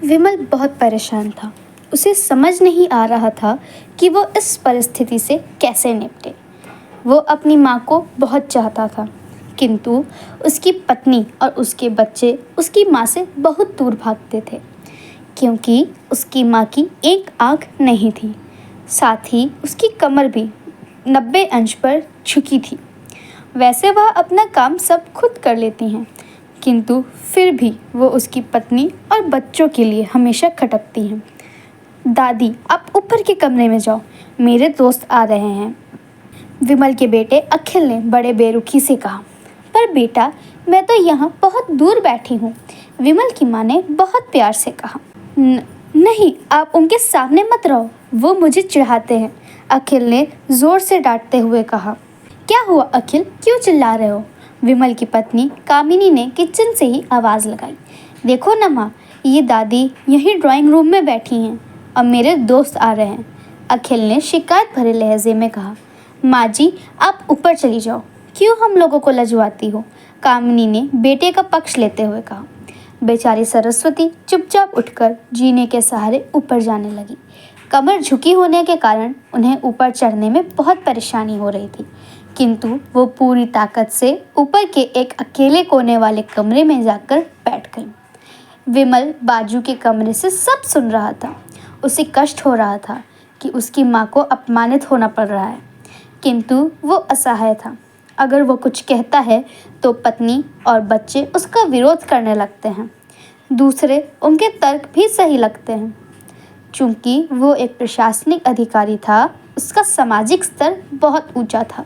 विमल बहुत परेशान था। उसे समझ नहीं आ रहा था कि वो इस परिस्थिति से कैसे निपटे। वो अपनी माँ को बहुत चाहता था, किंतु उसकी पत्नी और उसके बच्चे उसकी माँ से बहुत दूर भागते थे, क्योंकि उसकी माँ की एक आँख नहीं थी। साथ ही उसकी कमर भी 90 अंश पर झुकी थी। वैसे वह अपना काम सब खुद कर लेती हैं, किंतु फिर भी वो उसकी पत्नी और बच्चों के लिए हमेशा खटकती हैं। दादी, आप ऊपर के कमरे में जाओ, मेरे दोस्त आ रहे हैं, विमल के बेटे अखिल ने बड़े बेरुखी से कहा। पर बेटा, मैं तो यहाँ बहुत दूर बैठी हूँ, विमल की माँ ने बहुत प्यार से कहा। नहीं, आप उनके सामने मत रहो, वो मुझे चिढ़ाते हैं, अखिल ने जोर से डांटते हुए कहा। क्या हुआ अखिल, क्यों चिल्ला रहे हो? विमल की पत्नी कामिनी ने किचन से ही आवाज़ लगाई। देखो ना माँ, ये दादी यहीं ड्राइंग रूम में बैठी हैं और मेरे दोस्त आ रहे हैं, अखिल ने शिकायत भरे लहजे में कहा। माँ जी, आप ऊपर चली जाओ, क्यों हम लोगों को लजवाती हो? कामिनी ने बेटे का पक्ष लेते हुए कहा। बेचारी सरस्वती चुपचाप उठकर जीने के सहारे ऊपर जाने लगी। कमर झुकी होने के कारण उन्हें ऊपर चढ़ने में बहुत परेशानी हो रही थी, किंतु वो पूरी ताकत से ऊपर के एक अकेले कोने वाले कमरे में जाकर बैठ गई। विमल बाजू के कमरे से सब सुन रहा था। उसे कष्ट हो रहा था कि उसकी माँ को अपमानित होना पड़ रहा है, किंतु वो असहाय था। अगर वो कुछ कहता है तो पत्नी और बच्चे उसका विरोध करने लगते हैं। दूसरे उनके तर्क भी सही लगते हैं। चूंकि वो एक प्रशासनिक अधिकारी था, उसका सामाजिक स्तर बहुत ऊंचा था।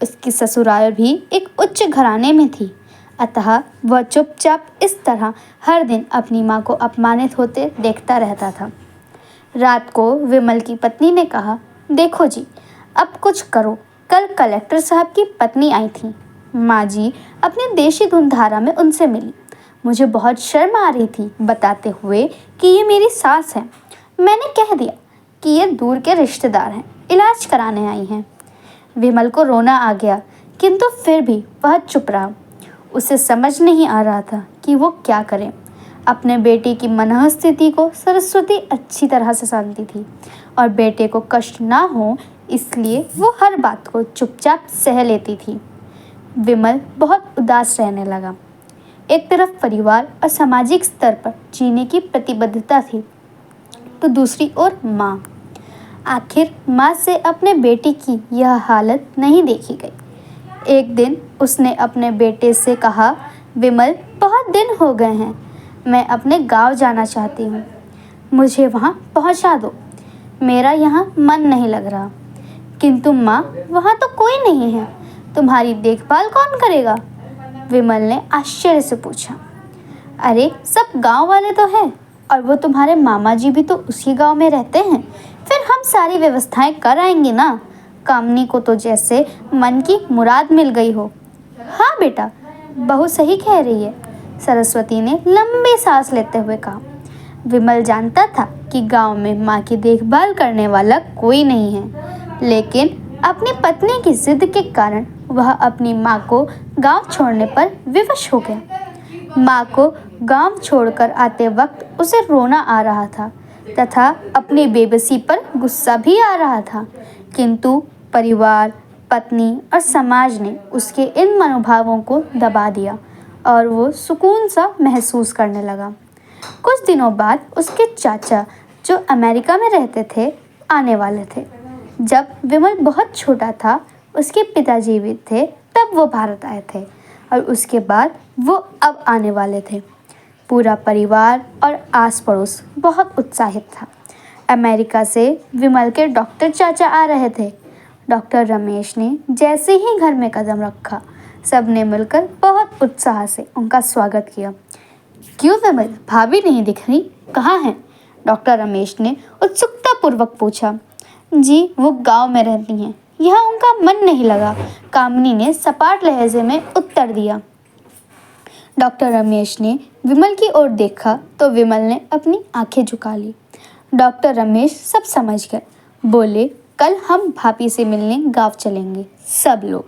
उसकी ससुराल भी एक उच्च घराने में थी, अतः वह चुपचाप इस तरह हर दिन अपनी माँ को अपमानित होते देखता रहता था। रात को विमल की पत्नी ने कहा, देखो जी, अब कुछ करो, कल कलेक्टर साहब की पत्नी आई थी। माँ जी अपनी देशी धुनधारा में उनसे मिली। मुझे बहुत शर्म आ रही थी बताते हुए कि ये मेरी सास है। मैंने कह दिया कि ये दूर के रिश्तेदार हैं, इलाज कराने आई हैं। विमल को रोना आ गया, किंतु फिर भी वह चुप रहा। उसे समझ नहीं आ रहा था कि वो क्या करे। अपने बेटे की मनःस्थिति को सरस्वती अच्छी तरह से जानती थी और बेटे को कष्ट ना हो इसलिए वो हर बात को चुपचाप सह लेती थी। विमल बहुत उदास रहने लगा। एक तरफ परिवार और सामाजिक स्तर पर जीने की प्रतिबद्धता थी, तो दूसरी ओर माँ। आखिर माँ से अपने बेटे की यह हालत नहीं देखी गई। एक दिन उसने अपने बेटे से कहा, विमल, बहुत दिन हो गए हैं, मैं अपने गांव जाना चाहती हूँ, मुझे वहाँ पहुँचा दो, मेरा यहाँ मन नहीं लग रहा। किंतु माँ, वहाँ तो कोई नहीं है, तुम्हारी देखभाल कौन करेगा? विमल ने आश्चर्य से पूछा। अरे, सब गांव वाले तो हैं और वो तुम्हारे मामा जी भी तो उसी गांव में रहते हैं, फिर हम सारी व्यवस्थाएं कर आएंगे ना। कामनी को तो जैसे मन की मुराद मिल गई हो। हाँ बेटा, बहू सही कह रही है, सरस्वती ने लंबी सांस लेते हुए कहा। विमल जानता था कि गांव में माँ की देखभाल करने वाला कोई नहीं है, लेकिन अपनी पत्नी की जिद के कारण वह अपनी माँ को गांव छोड़ने पर विवश हो गया। माँ को गांव छोड़कर आते वक्त उसे रोना आ रहा था तथा अपनी बेबसी पर गुस्सा भी आ रहा था, किंतु परिवार, पत्नी और समाज ने उसके इन मनोभावों को दबा दिया और वो सुकून सा महसूस करने लगा। कुछ दिनों बाद उसके चाचा, जो अमेरिका में रहते थे, आने वाले थे। जब विमल बहुत छोटा था, उसके पिताजी जीवित थे, तब वो भारत आए थे और उसके बाद वो अब आने वाले थे। पूरा परिवार और आस पड़ोस बहुत उत्साहित था। अमेरिका से विमल के डॉक्टर चाचा आ रहे थे। डॉक्टर रमेश ने जैसे ही घर में कदम रखा, सबने मिलकर बहुत उत्साह से उनका स्वागत किया। क्यों विमल, भाभी नहीं दिख रही, कहाँ हैं? डॉक्टर रमेश ने उत्सुकतापूर्वक पूछा। जी, वो गांव में रहती हैं, यहाँ उनका मन नहीं लगा, कामिनी ने सपाट लहजे में उत्तर दिया। डॉक्टर रमेश ने विमल की ओर देखा तो विमल ने अपनी आंखें झुका ली। डॉक्टर रमेश सब समझ गए, बोले, कल हम भाभी से मिलने गांव चलेंगे, सब लोग।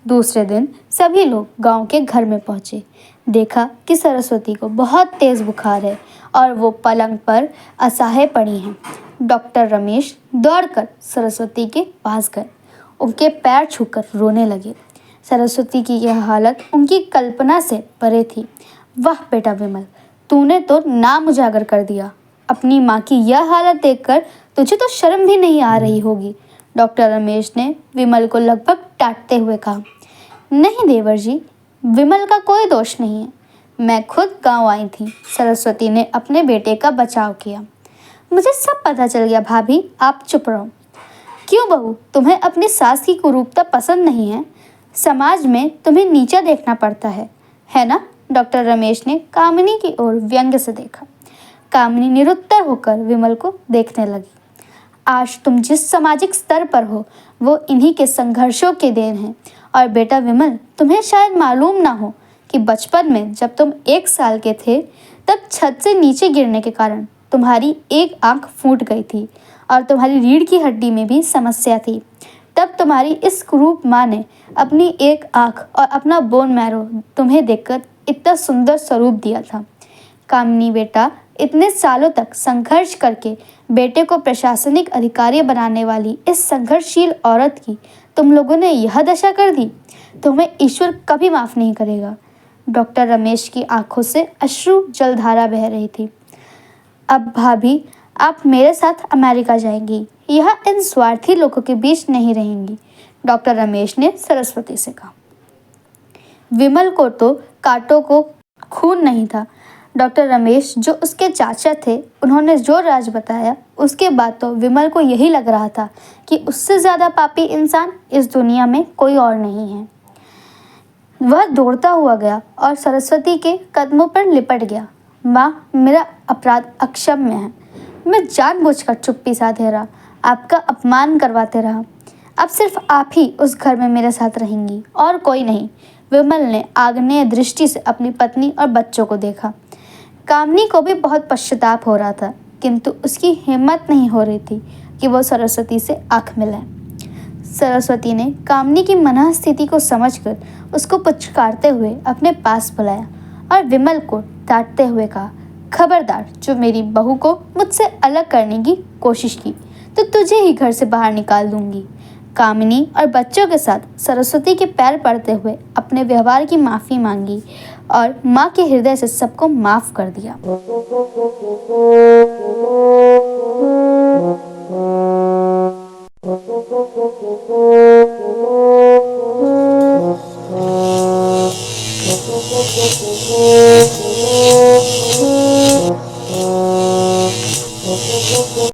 दूसरे दिन सभी लोग गांव के घर में पहुंचे। देखा कि सरस्वती को बहुत तेज बुखार है और वो पलंग पर असहाय पड़ी हैं। डॉक्टर रमेश दौड़कर सरस्वती के पास गए, उनके पैर छूकर रोने लगे। सरस्वती की यह हालत उनकी कल्पना से परे थी। वाह बेटा विमल, तूने तो नाम उजागर कर दिया। अपनी माँ की यह हालत देखकर तुझे तो शर्म भी नहीं आ रही होगी। डॉक्टर रमेश ने विमल को लगभग डांटते हुए कहा। नहीं देवर जी, विमल का कोई दोष नहीं है। मैं खुद गांव आई थी। सरस्वती ने अपने बेटे का बचाव किया। मुझे सब पता चल गया भाभी, आप चुप रहो। क्यों बहू, तुम्हें अपनी सास की कुरूपता पसंद नहीं है? समाज में तुम्हें नीचा देखना पड़ता है ना? डॉक्टर रमेश ने कामिनी की ओर व्यंग्य से देखा। कामिनी निरुत्तर होकर विमल को देखने लगी। आज तुम जिस सामाजिक स्तर पर हो वो इन्हीं के संघर्षों के देन है। और बेटा विमल, तुम्हें शायद मालूम ना हो कि बचपन में जब तुम 1 साल के थे तब छत से नीचे गिरने के कारण तुम्हारी एक आंख फूट गई थी और तुम्हारी रीढ़ की हड्डी में भी समस्या थी। तब तुम्हारी इस कुरूप माँ ने अपनी एक आंख और अपना बोन मैरो तुम्हें देखकर इतना सुंदर स्वरूप दिया था। कामिनी बेटा, इतने सालों तक संघर्ष करके बेटे को प्रशासनिक अधिकारी बनाने वाली इस संघर्षशील औरत की तुम लोगों ने यह दशा कर दी। तुम्हें ईश्वर कभी माफ़ नहीं करेगा। डॉक्टर रमेश की आंखों से अश्रु जलधारा बह रही थी। अब भाभी, आप मेरे साथ अमेरिका जाएंगी, यह इन स्वार्थी लोगों के बीच नहीं रहेंगी। डॉक्टर रमेश ने सरस्वती से कहा। विमल को तो कांटों को खून नहीं था। डॉक्टर रमेश जो उसके चाचा थे, उन्होंने जो राज बताया उसके बाद तो विमल को यही लग रहा था कि उससे ज़्यादा पापी इंसान इस दुनिया में कोई और नहीं है। वह दौड़ता हुआ गया और सरस्वती के कदमों पर लिपट गया। माँ, मेरा अपराध अक्षम्य है। मैं जानबूझकर चुप्पी साधे रहा, आपका अपमान करवाते रहा। अब सिर्फ आप ही उस घर में मेरे साथ रहेंगी और कोई नहीं। विमल ने आग्नेय दृष्टि से अपनी पत्नी और बच्चों को देखा। कामिनी को भी बहुत पश्चाताप हो रहा था, किंतु उसकी हिम्मत नहीं हो रही थी कि वो सरस्वती से आंख मिलाए। सरस्वती ने कामिनी की मनः स्थिति को समझकर उसको पुचकारते हुए अपने पास बुलाया और विमल को डांटते हुए कहा, खबरदार, जो मेरी बहू को मुझसे अलग करने की कोशिश की तो तुझे ही घर से बाहर निकाल दूंगी। कामिनी और बच्चों के साथ सरस्वती के पैर पड़ते हुए अपने व्यवहार की माफ़ी मांगी और माँ के हृदय से सबको माफ़ कर दिया।